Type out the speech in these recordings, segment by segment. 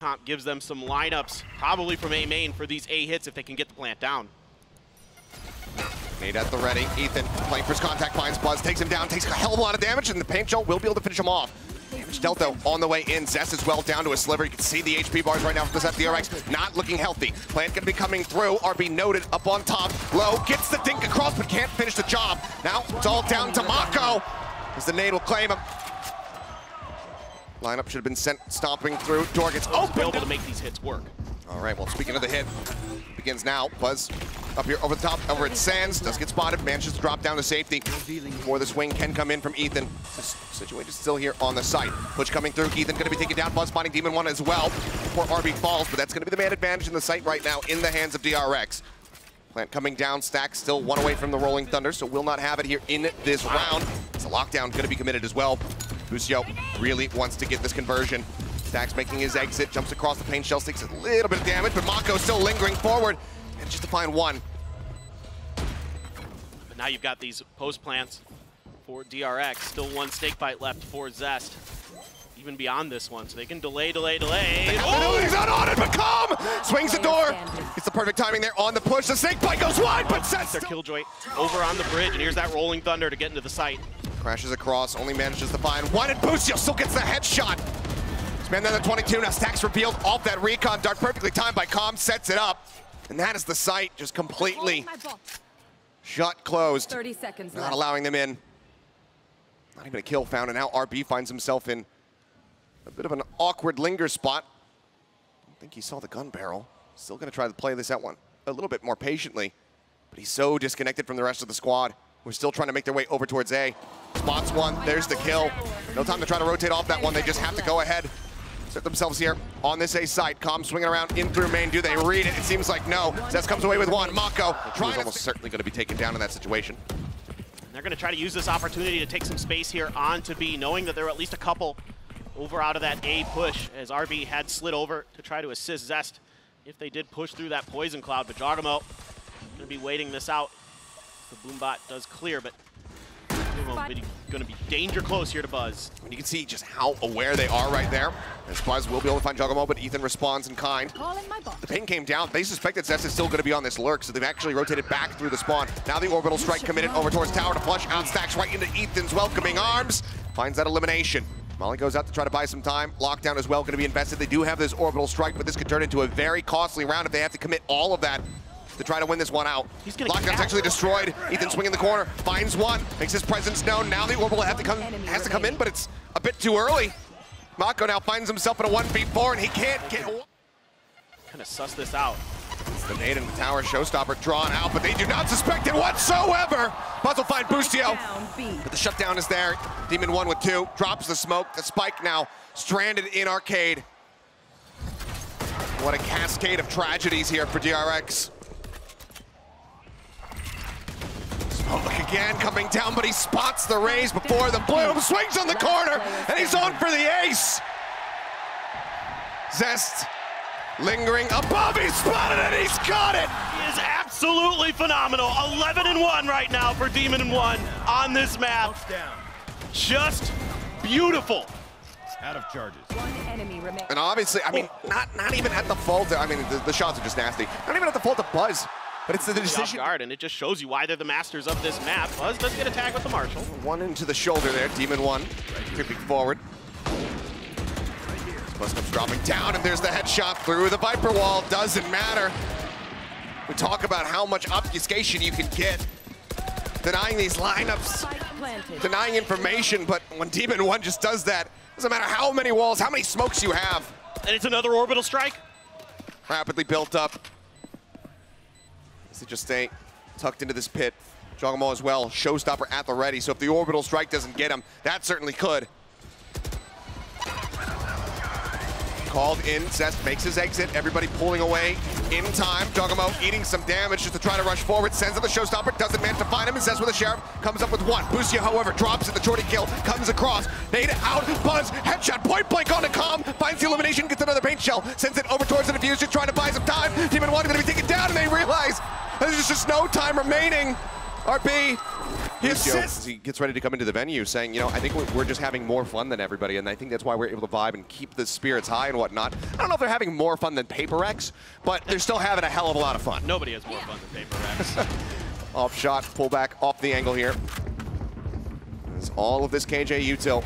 Comp gives them some lineups, probably from A main for these A hits if they can get the plant down. Nade at the ready. Ethan playing first contact, finds Buzz, takes him down, takes a hell of a lot of damage, and the paint shell will be able to finish him off. Damage Delta on the way in. Zest as well down to a sliver. You can see the HP bars right now for this DRX. Not looking healthy. Plant going to be coming through. RB noted up on top. Low gets the dink across, but can't finish the job. Now it's all down to MaKo as the nade will claim him. Lineup should have been sent stomping through. Door gets open. Be able to make these hits work. All right, well, speaking of the hit, begins now. Buzz up here over the top, over at Sands, does get spotted, manages to drop down to safety before the swing can come in from Ethan. Situation still here on the site. Push coming through, Ethan going to be taken down, Buzz finding Demon 1 as well before RB falls, but that's going to be the man advantage in the site right now in the hands of DRX. Plant coming down, stax still one away from the Rolling Thunder, so will not have it here in this round. It's a lockdown going to be committed as well. Boostio really wants to get this conversion. Stax making his exit, jumps across the paint shell, takes a little bit of damage, but MaKo still lingering forward, and just to find one. But now you've got these post plants for DRX. Still one snake bite left for Zest. Even beyond this one, so they can delay. He's not on it, but come! Swings the door. It's the perfect timing there on the push. The snake bite goes wide, but Zest. Their Killjoy over on the bridge, and here's that Rolling Thunder to get into the site. Crashes across, only manages to find one, and Boostio still gets the headshot. Man, then the 22, now Stax revealed off that recon dart, perfectly timed by Com, sets it up. And that is the site just completely shut closed. 30 seconds not left. allowing them in. Not even a kill found, and now RB finds himself in a bit of an awkward linger spot. I don't think he saw the gun barrel. Still gonna try to play this out one a little bit more patiently, but he's so disconnected from the rest of the squad. We're still trying to make their way over towards A. Spots one, there's the kill. No time to try to rotate off that one, they just have to go ahead. Set themselves here on this A side. Com swinging around in through main. Do they read it? It seems like no. Zest comes away with one. MaKo trying almost certainly going to be taken down in that situation. And they're going to try to use this opportunity to take some space here onto B, knowing that there are at least a couple over out of that A push, as RB had slid over to try to assist Zest if they did push through that poison cloud. But jawgemo going to be waiting this out. The Boombot does clear, but going to be danger close here to Buzz. And you can see just how aware they are right there. As Buzz will be able to find jawgemo, but Ethan responds in kind. The pain came down. They suspected Zest is still going to be on this lurk, so they've actually rotated back through the spawn. Now the orbital strike committed over towards tower to flush out Stax right into Ethan's welcoming arms. Finds that elimination. Molly goes out to try to buy some time. Lockdown as well going to be invested. They do have this orbital strike, but this could turn into a very costly round if they have to commit all of that to try to win this one out. Lockdown's actually destroyed. Ethan swinging the corner, finds one, makes his presence known. Now the orbital has to come in, but it's a bit too early. MaKo now finds himself in a 1v4, and he can't get. Kind of suss this out. It's the nade and the tower showstopper drawn out, but they do not suspect it whatsoever. Buzz will find Boostio, but the shutdown is there. Demon 1 with 2, drops the smoke. The spike now stranded in arcade. What a cascade of tragedies here for DRX. Smoke again coming down, but he spots the raise before the bloom, swings on the corner, and he's on for the ace. Zest lingering above, he's spotted it, he's got it. He is absolutely phenomenal. 11-1 right now for Demon 1 on this map. Just beautiful. Out of charges. One enemy remains. And obviously, I mean, not even at the fault. I mean, the shots are just nasty. Not even at the fault of Buzz. But it's the decision. Guard, and it just shows you why they're the masters of this map. Buzz does get a tag with the Marshall. One into the shoulder there, Demon 1, creeping forward. Buzz comes dropping down, and there's the headshot through the Viper wall. Doesn't matter. We talk about how much obfuscation you can get. Denying these lineups, denying information, but when Demon 1 just does that, doesn't matter how many walls, how many smokes you have. And it's another orbital strike. Rapidly built up. They just stay tucked into this pit. jawgemo as well, showstopper at the ready, so if the orbital strike doesn't get him, that certainly could. Called in, Zest makes his exit, everybody pulling away in time. jawgemo eating some damage just to try to rush forward, sends out the showstopper, doesn't manage to find him, and Zest with a sheriff, comes up with one. Boostio, however, drops it, the shorty kill, comes across, nade out, Buzz, headshot, point blank on the comm, finds the elimination, gets another paint shell, sends it over towards the defuse, just trying to buy some time. Demon 1 gonna be taken down, and they realize there's just no time remaining. RB Boostio, as he gets ready to come into the venue, saying, you know, I think we're just having more fun than everybody, and I think that's why we're able to vibe and keep the spirits high and whatnot. I don't know if they're having more fun than Paper X, but they're still having a hell of a lot of fun. Nobody has more fun than Paper X. Off shot, pull back off the angle here. There's all of this KJ util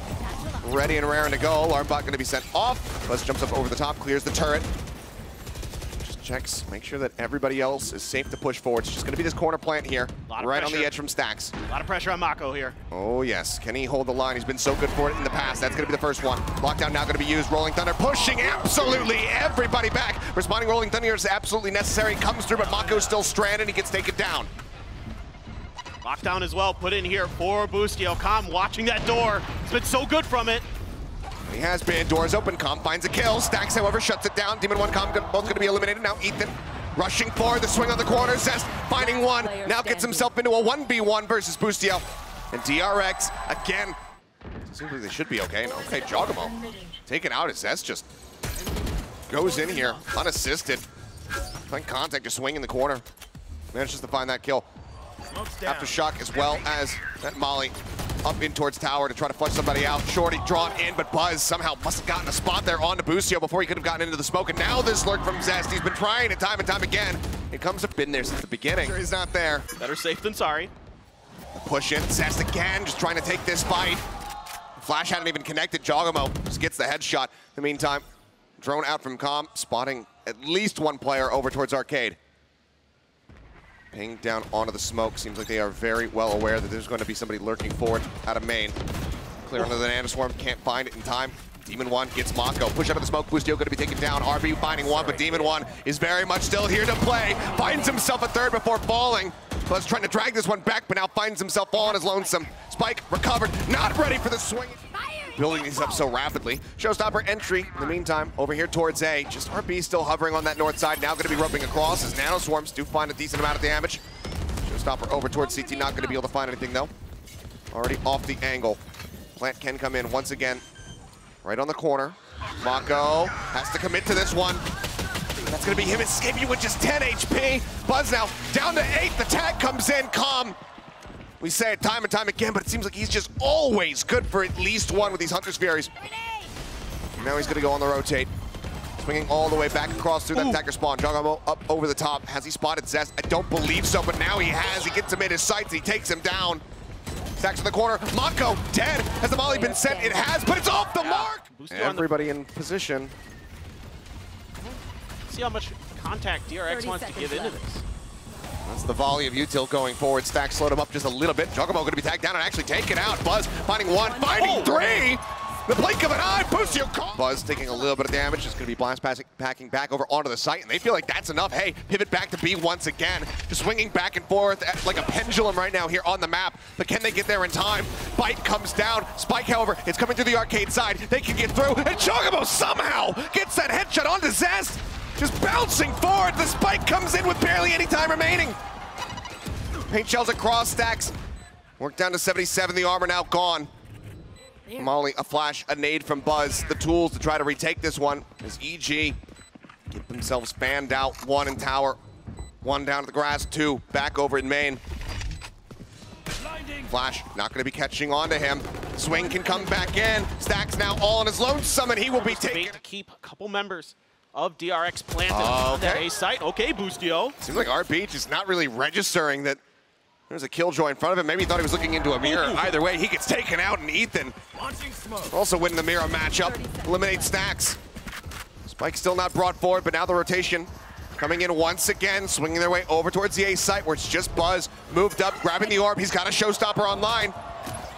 ready and raring to go. Alarm bot going to be sent off. Buzz jumps up over the top, clears the turret. Checks, make sure that everybody else is safe to push forward. It's just going to be this corner plant here, right on the edge from Stax. A lot of pressure on MaKo here. Oh yes, can he hold the line? He's been so good for it in the past. That's going to be the first one. Lockdown now going to be used. Rolling Thunder pushing absolutely everybody back. Responding Rolling Thunder is absolutely necessary. Comes through, but MaKo's still stranded. He gets taken down. Lockdown as well, put in here for Boostio. Com watching that door. It's been so good from it. He has been. Doors open. Com finds a kill. Stax, however, shuts it down. Demon 1, Com both going to be eliminated. Now Ethan rushing forward. The swing on the corner. Zest finding one. Now gets himself into a 1v1 versus Boostio. And DRX, again, seems like they should be okay. No, okay, jawgemo taken out as Zest just goes in here unassisted. Playing contact, just swing in the corner. Manages to find that kill. Aftershock as well as that molly up in towards tower to try to flush somebody out. Shorty drawn in, but Buzz somehow must have gotten a spot there onto Boostio before he could have gotten into the smoke. And now this lurk from Zest. He's been trying it time and time again. It comes up, been there since the beginning. He's not there. Better safe than sorry. Push in, Zest again, just trying to take this fight. Flash hadn't even connected. jawgemo just gets the headshot. In the meantime, drone out from Com, spotting at least one player over towards Arcade. Ping down onto the smoke. Seems like they are very well aware that there's going to be somebody lurking forward out of main. Clear under the nanoswarm, can't find it in time. Demon 1 gets MaKo. Push out of the smoke, Boostio going to be taken down. RB finding one, but Demon 1 is very much still here to play. Finds himself a third before falling. Plus trying to drag this one back, but now finds himself falling as lonesome. Spike recovered, not ready for the swing. Building these up so rapidly. Showstopper entry in the meantime over here towards A. Just RB still hovering on that north side. Now going to be roping across as nanoswarms do find a decent amount of damage. Showstopper over towards CT, not going to be able to find anything though. Already off the angle. Plant can come in once again. Right on the corner. MaKo has to commit to this one. That's going to be him escaping with just 10 HP. Buzz now down to 8. The tag comes in. Com. We say it time and time again, but it seems like he's just always good for at least one with these Hunter's Furies. Now he's going to go on the rotate. Swinging all the way back across through that attacker spawn. jawgemo up over the top. Has he spotted Zest? I don't believe so, but now he has. He gets him in his sights. He takes him down. Stacks in the corner. MaKo dead. Has the molly been sent? It has, but it's off the mark. Everybody in position. See how much contact DRX wants to give into this. That's the volley of util going forward. Stax slowed him up just a little bit. jawgemo going to be tagged down and actually taken out. Buzz finding one, finding three. The blink of an eye, Boostio caught. Buzz taking a little bit of damage. Just going to be blast packing back over onto the site, and they feel like that's enough. Hey, pivot back to B once again. Just swinging back and forth like a pendulum right now here on the map. But can they get there in time? Bite comes down. Spike, however, it's coming through the arcade side. They can get through, and jawgemo somehow gets that headshot onto Zest. Just bouncing forward. The spike comes in with barely any time remaining. Paint shells across Stax. Work down to 77. The armor now gone. Molly, a flash, a nade from Buzz. The tools to try to retake this one as EG get themselves fanned out. One in tower, one down to the grass, two back over in main. Flash not going to be catching on to him. Swing can come back in. Stax now all on his lonesome, and he will be taken. To keep a couple members of DRX planted on their A site. Okay, Boostio. Seems like RB just not really registering that there's a killjoy in front of him. Maybe he thought he was looking into a mirror. Either way, he gets taken out, and Ethan also winning the mirror matchup. Eliminates Stax. Spike still not brought forward, but now the rotation coming in once again, swinging their way over towards the A site where it's just Buzz. Moved up, grabbing the orb. He's got a showstopper online.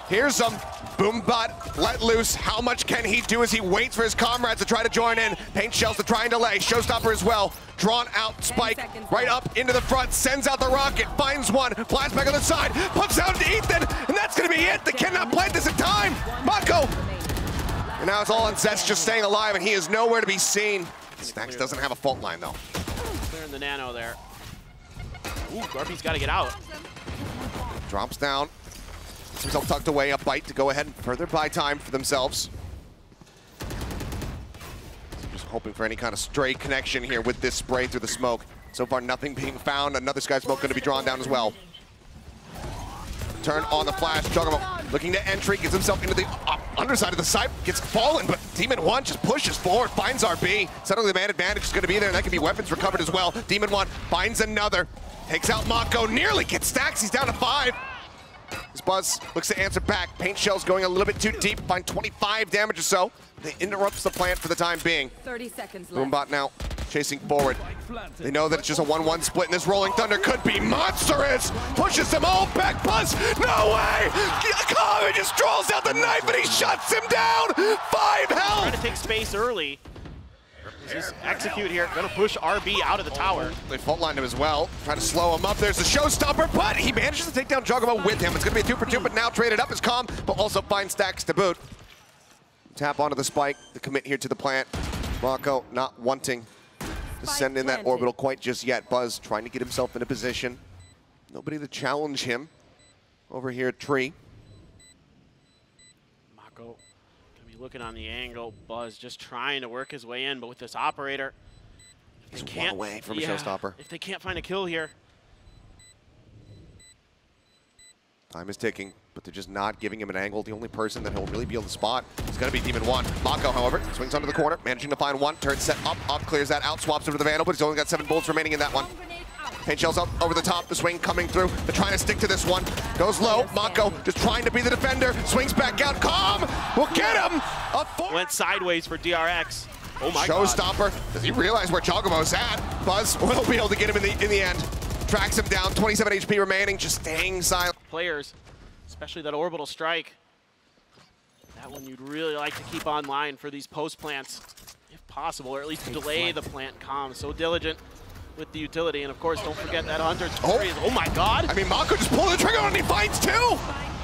Here's him. Boombot let loose. How much can he do as he waits for his comrades to try to join in? Paint shells to try and delay. Showstopper as well. Drawn out. Spike right up into the front. Sends out the rocket. Finds one. Flies back on the side. Puts out to Ethan. And that's going to be it. They cannot plant this in time. MaKo. And now it's all on Zest just staying alive, and he is nowhere to be seen. Stax doesn't have a fault line, though. Clearing the nano there. Ooh, Garby's got to get out. Drops down. Himself tucked away, a bite to go ahead and further buy time for themselves. Just hoping for any kind of stray connection here with this spray through the smoke. So far, nothing being found. Another sky smoke going to be drawn down as well. turn on the flash. jawgemo looking to entry, gets himself into the underside of the site, gets fallen, but Demon 1 just pushes forward, finds RB. Suddenly the man advantage is going to be there, and that could be weapons recovered as well. Demon 1 finds another, takes out MaKo, nearly gets stacks, he's down to 5. As Buzz looks to answer back, paint shells going a little bit too deep, find 25 damage or so. They interrupts the plant for the time being. 30 seconds left. Boombot now chasing forward. They know that it's just a 1-1 split, and this Rolling Thunder could be monstrous. Pushes them all back. Buzz, no way! Common just draws out the knife, and he shuts him down. 5 health. Trying to take space early. Just execute here. Gonna push RB out of the tower. They fault lined him as well. Trying to slow him up. There's the showstopper, but he manages to take down jawgemo with him. It's gonna be a 2 for 2, but now traded up is Calm, but also finds stacks to boot. Tap onto the spike, the commit here to the plant. MaKo not wanting to send in that orbital quite just yet. Buzz trying to get himself in a position. Nobody to challenge him over here at Tree. MaKo gonna be looking on the angle. Buzz just trying to work his way in, but with this operator, He's one away from a showstopper. If they can't find a kill here. Time is ticking, but they're just not giving him an angle. The only person that he'll really be able to spot is going to be Demon 1. MaKo, however, swings onto the corner, managing to find one. Turn set up, clears that out, swaps over to the Vandal, but he's only got 7 bullets remaining in that one. Paint shells up over the top, the swing coming through. They're trying to stick to this one. Goes low, MaKo just trying to be the defender. Swings back out, Calm will get him. Went sideways for DRX. Oh my Showstopper. Does he realize where jawgemo's at? Buzz will be able to get him in the end. Tracks him down, 27 HP remaining, just staying silent. Players, especially that orbital strike. That one you'd really like to keep online for these post plants, if possible, or at least delay the plant. Calm, so diligent with the utility, and of course, don't forget that Hunter. Oh my God! I mean, MaKo just pulled the trigger and he finds 2.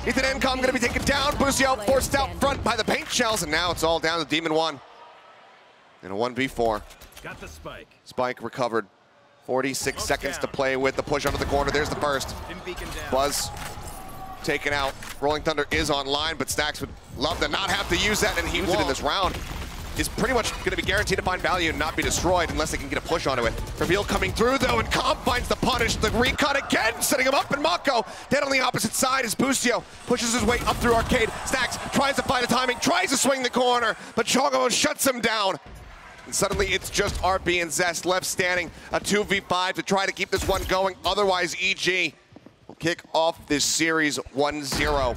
Ethan and Calm gonna be taken down. Boostio forced out front by the paint shells, and now it's all down to Demon 1 in a 1v4. Got the spike. Spike recovered. 46 seconds to play with. The push under the corner. There's the first. Buzz taken out. Rolling Thunder is online, but Stax would love to not have to use that, and he used it in this round. Is pretty much going to be guaranteed to find value and not be destroyed unless they can get a push onto it. Reveal coming through, though, and Calm finds the punish. The recon again, setting him up, and MaKo dead on the opposite side as Boostio pushes his way up through Arcade. Stax tries to find a timing, tries to swing the corner, but jawgemo shuts him down. And suddenly it's just RB and Zest left standing, a 2v5 to try to keep this one going. Otherwise, EG will kick off this series 1-0.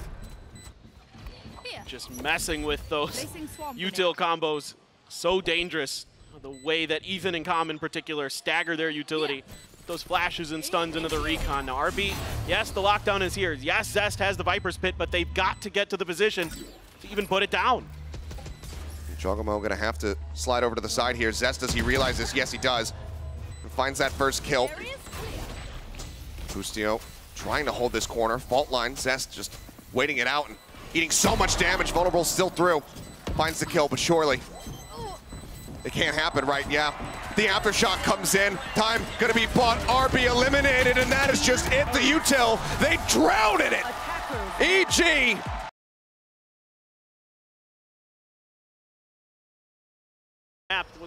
Just messing with those util combos. So dangerous. The way that Ethan and Calm in particular stagger their utility. Those flashes and stuns into the recon. Now RB, yes, the lockdown is here. Yes, Zest has the Viper's Pit, but they've got to get to the position to even put it down. jawgemo gonna have to slide over to the side here. Zest, does he realize this? Yes, he does. And finds that first kill. Boostio trying to hold this corner. Fault line, Zest just waiting it out and eating so much damage. Vulnerable still through. Finds the kill, but surely it can't happen, right? Yeah. The aftershock comes in. Time gonna be bought. RB eliminated, and that is just it. The util, they drown in it. EG.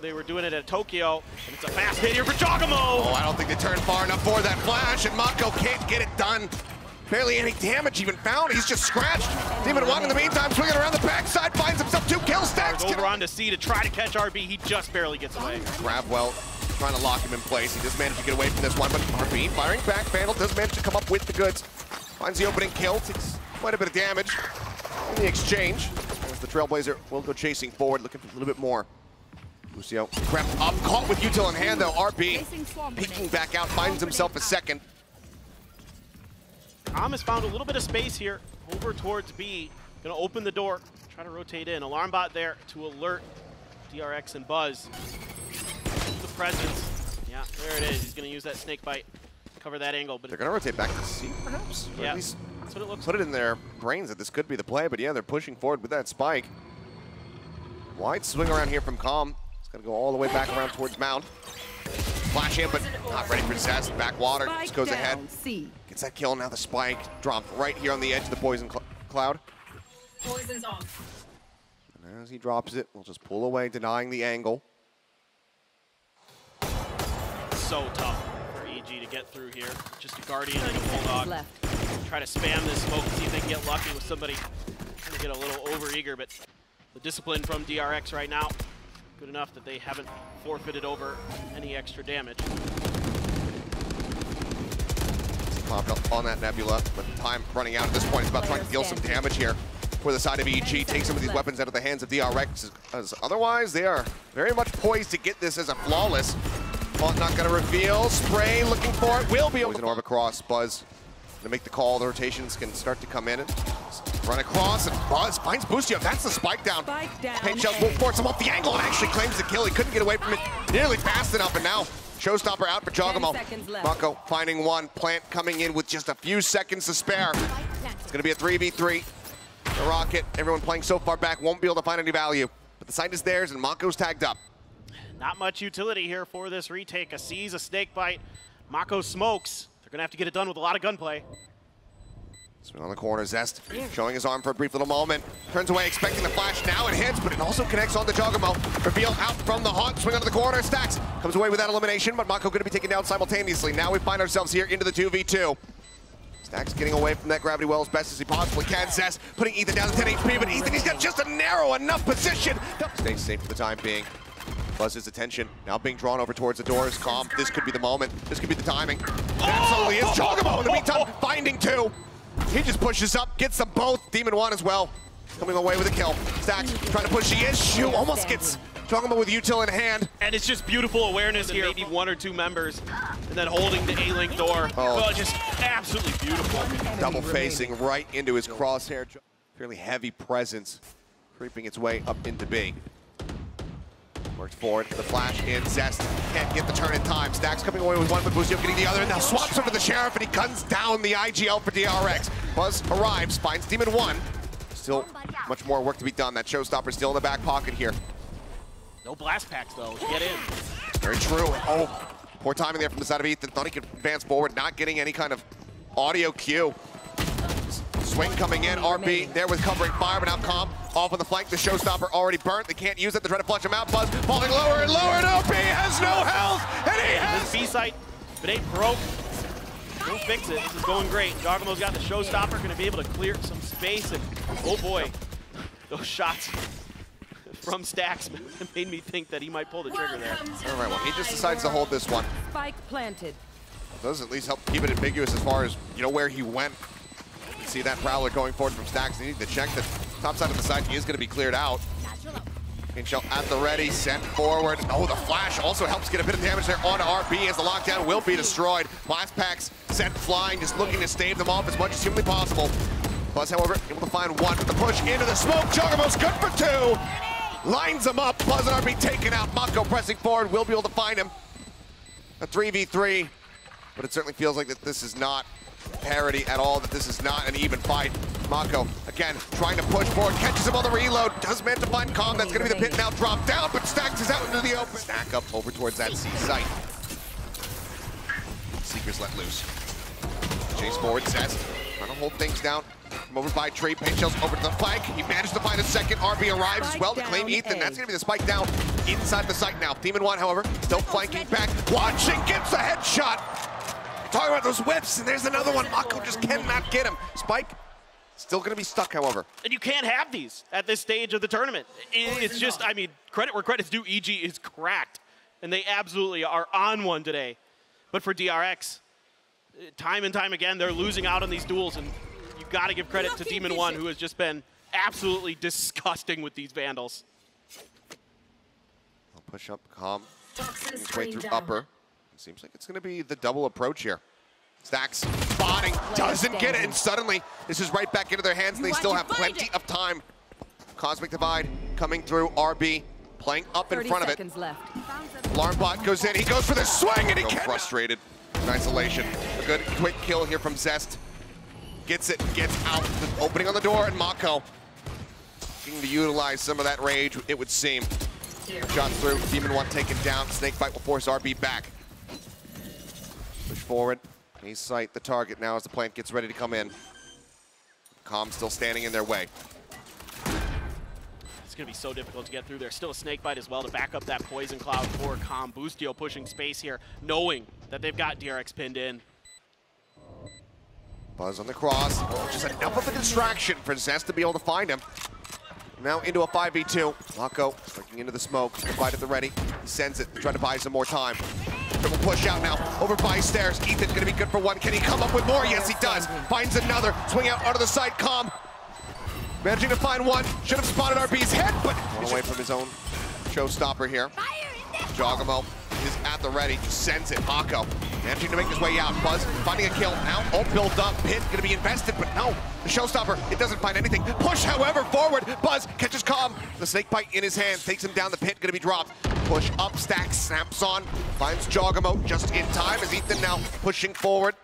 They were doing it at Tokyo, and it's a fast hit here for jawgemo. Oh, I don't think they turned far enough for that flash, and MaKo can't get it done. Barely any damage even found. He's just scratched. Demon 1 in the meantime, swinging around the backside, finds himself 2 kill stacks. Over on to C to try to catch RB. He just barely gets away. Grabwell trying to lock him in place. He just managed to get away from this one, but RB firing back. Vandal does manage to come up with the goods. Finds the opening kill, takes quite a bit of damage in the exchange. As the Trailblazer will go chasing forward, looking for a little bit more. Boostio crept up, caught with util in hand though. RB peeking back out, finds himself a second. Calm has found a little bit of space here over towards B. Gonna open the door, try to rotate in. Alarm bot there to alert DRX and Buzz. The presence. Yeah, there it is. He's gonna use that snake bite, cover that angle. But they're gonna rotate back to C perhaps? Or yeah, at least that's what it looks put like. it in their brains that this could be the play, but yeah, they're pushing forward with that spike. Wide swing around here from Calm. It's gonna go all the way back around towards Mound. Flash in, but not ready for Zest. Backwater, just goes ahead. Gets that kill, now the spike dropped right here on the edge of the poison cloud. Poison's off. And as he drops it, we'll just pull away, denying the angle. So tough for EG to get through here. Just a Guardian and a Bulldog. try to spam this smoke and see if they can get lucky with somebody. Trying to get a little over-eager, but the discipline from DRX right now, good enough that they haven't forfeited over any extra damage. Popped up on that Nebula, but time running out at this point. It's about trying to deal some damage here for the side of EG. Take some of these weapons out of the hands of DRX, as otherwise they are very much poised to get this as a flawless. Font not going to reveal. Spray looking for it. Will be able to orb across. Buzz to make the call. The rotations can start to come in and run across, and Buzz finds Boostio. That's the spike down. Pexa will force him off the angle and actually claims the kill. He couldn't get away from it nearly fast enough, and now showstopper out for jawgemo. MaKo finding one. Plant coming in with just a few seconds to spare. It's going to be a 3v3. The Rocket, everyone playing so far back, won't be able to find any value. But the site is theirs, and MaKo's tagged up. Not much utility here for this retake. A sees a snake bite. MaKo smokes. They're going to have to get it done with a lot of gunplay. Swing on the corner, Zest showing his arm for a brief little moment. Turns away, expecting the flash. Now it hits, but it also connects on the jawgemo. Reveal out from the haunt, swing onto the corner. Stax comes away with that elimination, but MaKo going to be taken down simultaneously. Now we find ourselves here into the 2v2. Stax getting away from that gravity well as best as he possibly can. Zest putting Ethan down to 10 HP, but Ethan, he's got just a narrow enough position. Stays safe for the time being. Buzz's attention now being drawn over towards the doors. Calm, this could be the moment. This could be the timing. Absolutely is jawgemo in the meantime, finding two. He just pushes up, gets them both. Demon 1 as well, coming away with a kill. Stax trying to push the issue, almost gets jawgemo with util in hand. And it's just beautiful awareness here. Maybe one or two members, and then holding the A-Link door. Oh, just absolutely beautiful. Double facing right into his crosshair. Fairly heavy presence, creeping its way up into B. Works forward, the flash in. Zest can't get the turn in time. Stax coming away with one, but Boostio getting the other, and now swaps over the Sheriff, and he guns down the IGL for DRX. Buzz arrives, finds Demon 1. Still much more work to be done. That showstopper still in the back pocket here. No blast packs, though, to get in. Very true. Oh, poor timing there from the side of Ethan. Thought he could advance forward, not getting any kind of audio cue. Swing coming in, RB there with covering fire, but now Calm off on the flank. The showstopper already burnt. They can't use it. They're trying to flush him out. Buzz falling lower and lower, and RB has no health, and he has... This B-site, if it ain't broke, don't fix it. This is going great. Jawgemo's got the showstopper, going to be able to clear some space, and oh boy, those shots from Stax made me think that he might pull the trigger there. All right, well, he just decides to hold this one. Spike planted. Does at least help keep it ambiguous as far as, you know, where he went. See that Prowler going forward from Stax. They need to check the top side of the site. He is going to be cleared out. Shell at the ready, sent forward. Oh, the flash also helps get a bit of damage there onto RB as the lockdown will be destroyed. Blast packs sent flying, just looking to stave them off as much as humanly possible. Buzz, however, able to find one with the push into the smoke. Jawgemo's good for two. Lines them up. Buzz and RB taken out. MaKo pressing forward. Will be able to find him. A 3v3, but it certainly feels like that this is not parity at all, that this is not an even fight. MaKo, again, trying to push forward, catches him on the reload, does manage to find Calm. That's going to be the pit now, drop down, but Stax is out into the open. Stack up over towards that C site. Seekers let loose. Chase forward, Zest, trying to hold things down. From over by Tree, Pecha's over to the flank. He managed to find a second. RB arrives as well to claim Ethan. That's going to be the spike down inside the site now. Demon 1, however, still flanking back. Watching, gets a headshot. Talking about those whips, and there's another one. MaKo just cannot get him. Spike still going to be stuck, however. And you can't have these at this stage of the tournament. It's just, I mean, credit where credit's due. EG is cracked, and they absolutely are on one today. But for DRX, time and time again, they're losing out on these duels, and you've got to give credit to Demon 1, who has just been absolutely disgusting with these Vandals. I'll push up Calm, his way through upper. Seems like it's going to be the double approach here. Stax spotting, doesn't get it, and suddenly this is right back into their hands, and they still have plenty of time. Cosmic Divide coming through, RB playing up in front of it. Alarm bot goes in, he goes for the swing, and he gets frustrated in isolation. A good quick kill here from Zest. Gets it, gets out, the opening on the door, and MaKo looking to utilize some of that rage, it would seem. Shot through, Demon 1 taken down, Snakebite will force RB back. Push forward. He's sight the target now as the plant gets ready to come in. Calm still standing in their way. It's going to be so difficult to get through there. Still a Snakebite as well to back up that poison cloud for Calm. Boostio pushing space here, knowing that they've got DRX pinned in. Buzz on the cross. Just enough of a distraction for Zest to be able to find him. Now into a 5v2. MaKo looking into the smoke. Right at the ready. He sends it. Trying to buy some more time. Triple push out now. Over by stairs. Ethan gonna be good for one. Can he come up with more? Yes, he does. Finds another. Swing out onto the side. Calm. Managing to find one. Should have spotted RB's head, but one away from his own showstopper here. jawgemo is at the ready. Just sends it. MaKo managing to make his way out. Buzz finding a kill. Now all built up. Pit gonna be invested, but no. The showstopper, it doesn't find anything. Push, however, forward. Buzz catches calm. The snake bite in his hand. Takes him down the pit. Gonna be dropped. Push up, stax, snaps on. Finds jawgemo just in time as Ethan now pushing forward.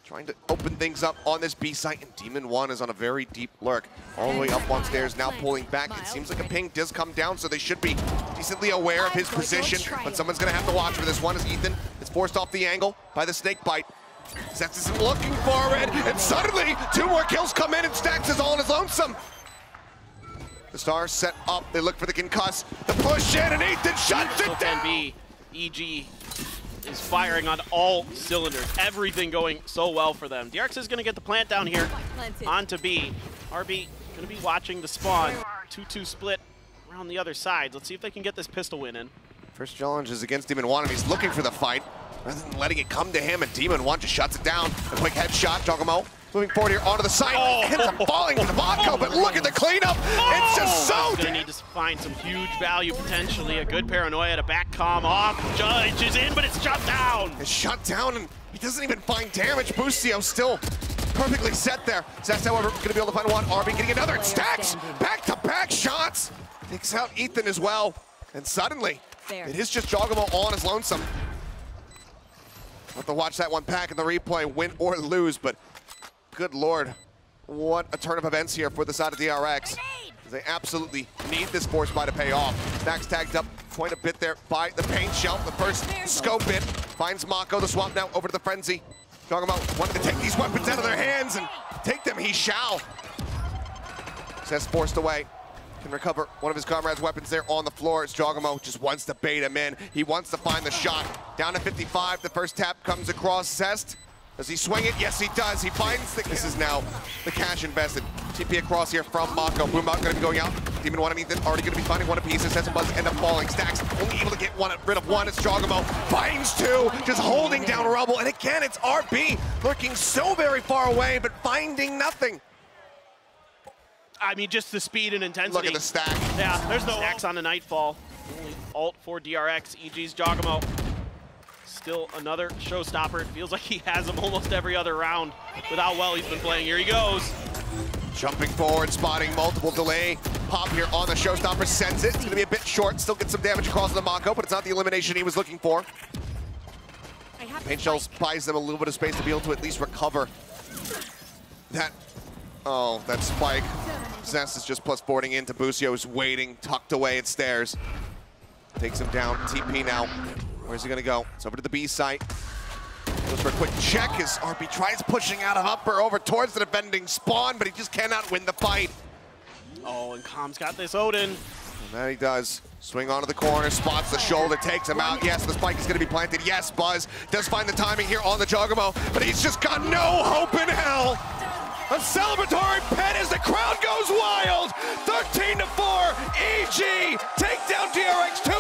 Trying to open things up on this B site, and Demon 1 is on a very deep lurk. All the way up on stairs, now pulling back. It seems like a ping does come down, so they should be decently aware of his position, but someone's gonna have to watch for this one as Ethan is forced off the angle by the snake bite. Zest isn't looking for it, and suddenly 2 more kills come in, and Stax is all on his lonesome. The Stars set up, they look for the concuss, the push in, and Ethan shuts it down! EG is firing on all cylinders. Everything going so well for them. DRX is going to get the plant down here onto B. RB going to be watching the spawn. 2-2 split around the other side. Let's see if they can get this pistol win in. First challenge is against Demon 1, and he's looking for the fight rather than letting it come to him, and Demon 1 just shuts it down. A quick headshot. jawgemo moving forward here onto the side. Ends up falling to the MaKo, but look at the cleanup. It's just so He's going to need to find some huge value potentially. A good paranoia to back calm off. Judge is in, but it's shut down. It's shut down, and he doesn't even find damage. Boostio still perfectly set there. Zest, however, going to be able to find one. RB getting another. Stax back-to-back shots. Takes out Ethan as well. And suddenly, it is just jawgemo all on his lonesome. We'll have to watch that one back in the replay, win or lose, but good Lord, what a turn of events here for the side of DRX. They absolutely need this force buy to pay off. Stax tagged up quite a bit there by the paint shell. The first scope hit finds MaKo. The swap now over to the frenzy. Talking about wanting to take these weapons out of their hands and take them. He shall. Zest forced away. Can recover one of his comrades' weapons there on the floor. It's jawgemo just wants to bait him in. He wants to find the shot. Down to 55. The first tap comes across. Zest. Does he swing it? Yes, he does. He finds the... This is now the cash invested. TP across here from MaKo. Boombot going to be going out. Demon 1 and Ethan already going to be finding one apiece. Zest and Buzz end up falling. Stax only able to get rid of one. It's jawgemo. Finds 2. Just holding down rubble. And again, it's RB lurking so very far away, but finding nothing. I mean, just the speed and intensity. Look at the stack. Yeah, there's no X on the Nightfall. Only ult for DRX. EG's jawgemo. Still another showstopper. It feels like he has him almost every other round with how well he's been playing. Here he goes. Jumping forward, spotting multiple delay. Pop here on the showstopper, sends it. It's going to be a bit short. Still get some damage across the MaKo, but it's not the elimination he was looking for. Paint shells buys them a little bit of space to be able to at least recover that. Oh, that spike. Zest is just plus boarding into Boostio, who's waiting, tucked away at stairs. Takes him down. TP now. Where's he gonna go? It's over to the B site. Goes for a quick check as RB tries pushing out of upper over towards the defending spawn, but he just cannot win the fight. Oh, and Com's got this Odin. And that he does. Swing onto the corner, spots the shoulder, takes him out. Yes, the spike is gonna be planted. Yes, Buzz does find the timing here on the jawgemo, but he's just got no hope in hell. A celebratory pet as the crowd goes wild. 13-4, EG take down DRX 2.